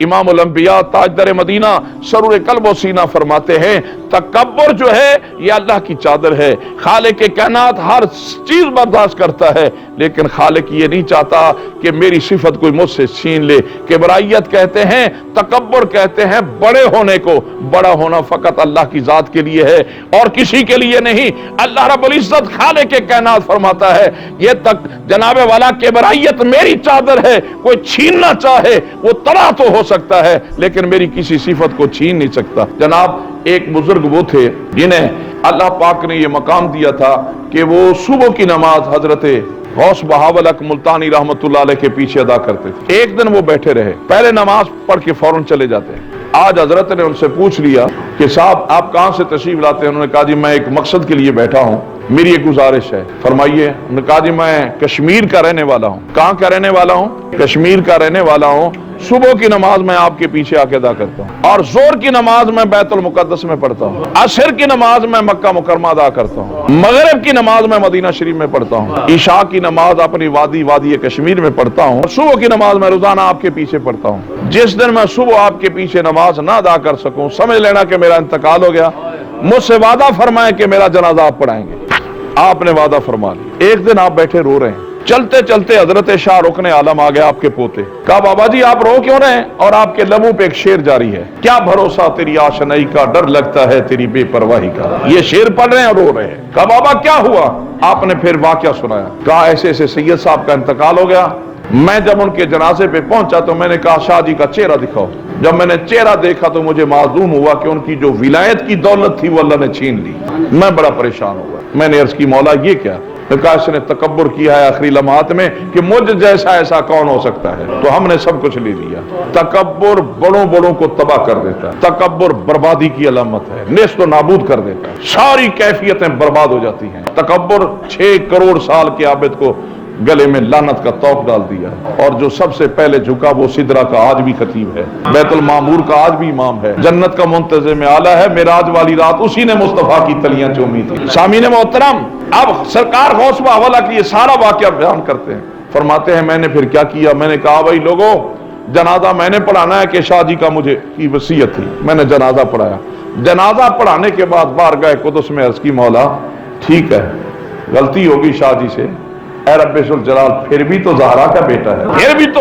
इमाम उल अंबिया ताजदार मदीना सरूर कल्ब व सीना फरमाते हैं, तकब्बुर जो है ये अल्लाह की चादर है। खालिक के कायनात हर चीज बर्दाश्त करता है, लेकिन खालिक ये नहीं चाहता कि मेरी सिफत कोई मुझसे छीन ले। किबराइयत कहते हैं, तकब्बुर कहते हैं बड़े होने को। बड़ा होना फकत अल्लाह की जात के लिए है और किसी के लिए नहीं। अल्लाह रब्बुल इज्जत खालिक के कायनात फरमाता है, ये तक जनाबे वाला किबराइयत मेरी चादर है, कोई छीनना चाहे वो तबाह तो हो सकता है लेकिन मेरी किसी सिफत को छीन नहीं सकता। जनाब एक बुजुर्ग वो थे जिन्हें अल्लाह पाक ने ये मकाम दिया था कि वो सुबह की नमाज हजरते गौस बहावल अक मुल्तानी रहमतुल्लाह अलैह के पीछे अदा करते थे। एक दिन वो बैठे रहे, पहले नमाज पढ़ के फौरन चले जाते हैं। आज हजरत ने उनसे पूछ लिया कि साहब आप कहां से तशरीफ लाते हैं? उन्होंने कहा जी मैं एक मकसद के लिए बैठा हूं, मेरी एक गुजारिश है। फरमाइए। उन्होंने कहा जी मैं कश्मीर का रहने वाला हूं। कहां का रहने वाला हूं? कश्मीर का रहने वाला हूं। सुबह की नमाज मैं आपके पीछे आके अदा करता हूं और जोर की नमाज मैं बैतुल मुकद्दस में पढ़ता हूं, असर की नमाज मैं मक्का मुकरमा अदा करता हूं, मगरिब की नमाज मैं मदीना शरीफ में पढ़ता हूं, ईशा की नमाज अपनी वादी कश्मीर में पढ़ता हूं, सुबह की नमाज मैं रोजाना आपके पीछे पढ़ता हूं। जिस दिन मैं सुबह आपके पीछे नमाज ना अदा कर सकूं, समझ लेना कि मेरा इंतकाल हो गया। मुझसे वादा फरमाए कि मेरा जनाजा आप पढ़ाएंगे। आपने वादा फरमा लिया। एक दिन आप बैठे रो रहे हैं, चलते चलते हजरत शाह रुकने आलम आ गया आपके पोते। कहा बाबा जी आप रो क्यों रहे हैं? और आपके लबों पे एक शेर जारी है, क्या भरोसा तेरी आशनाई का, डर लगता है तेरी बेपरवाही का। ये शेर पढ़ रहे हैं और रो रहे हैं। कहा बाबा क्या हुआ? आपने फिर वाकया सुनाया। कहा ऐसे ऐसे सैयद साहब का इंतकाल हो गया। मैं जब उनके जनाजे पे पहुंचा तो मैंने कहा शाह जी का चेहरा दिखाओ। जब मैंने चेहरा देखा तो मुझे मालूम हुआ कि उनकी जो विलायत की दौलत थी वो अल्लाह ने छीन ली। मैं बड़ा परेशान हुआ। मैंने अर्ज की मौला ये क्या? कहा इसने तकब्बुर किया है आखिरी लम्हात में कि मुझ जैसा ऐसा कौन हो सकता है। तो हमने सब कुछ ले लिया। तकब्बुर बड़ों बड़ों को तबाह कर देता है। तकब्बुर बर्बादी की अलामत है, नेस्त नाबूद कर देता है, सारी कैफियतें बर्बाद हो जाती हैं। तकब्बुर 6 करोड़ साल के आबिद को गले में लानत का तौक डाल दिया और जो सबसे पहले झुका वो सिदरा का आज भी खतीब है, बैतुल मामूर का आज भी इमाम है, जन्नत का मुंतज़िम आला है। मेराज वाली रात उसी ने मुस्तफा की तलियां चूमी थी। सामीन मोहतरम, अब सरकार गौस बहावला की ये सारा वाकया बयान करते हैं। फरमाते हैं मैंने फिर क्या किया? मैंने कहा भाई लोगों, जनाजा मैंने पढ़ाना है कि शाह जी का मुझे की वसीयत थी। मैंने जनाजा पढ़ाया। जनाजा पढ़ाने के बाद बारगाह कुदस में अर्ज की मौला ठीक है गलती होगी शाह जी से, ऐ रब्बुल जलाल फिर भी तो ज़हरा का बेटा है, फिर भी तो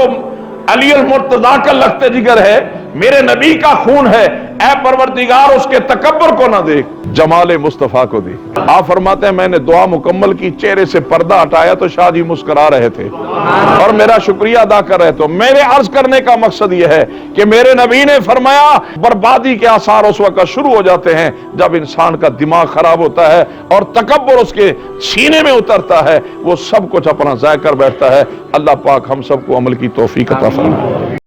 अली अल मुर्तज़ा का लख्त जिगर है, मेरे नबी का खून है। ऐ परवरदिगार उसके तकब्बुर को ना देख, जमाले मुस्तफा को देख। आप फरमाते हैं मैंने दुआ मुकम्मल की, चेहरे से पर्दा हटाया तो शाह जी मुस्कुरा रहे थे और मेरा शुक्रिया अदा कर रहे थे। तो मेरे अर्ज करने का मकसद यह है कि मेरे नबी ने फरमाया बर्बादी के आसार उस वक्त शुरू हो जाते हैं जब इंसान का दिमाग खराब होता है और तकब्बुर उसके सीने में उतरता है, वो सब कुछ अपना ज़ाय कर बैठता है। अल्लाह पाक हम सबको अमल की तौफीक अता फरमाए।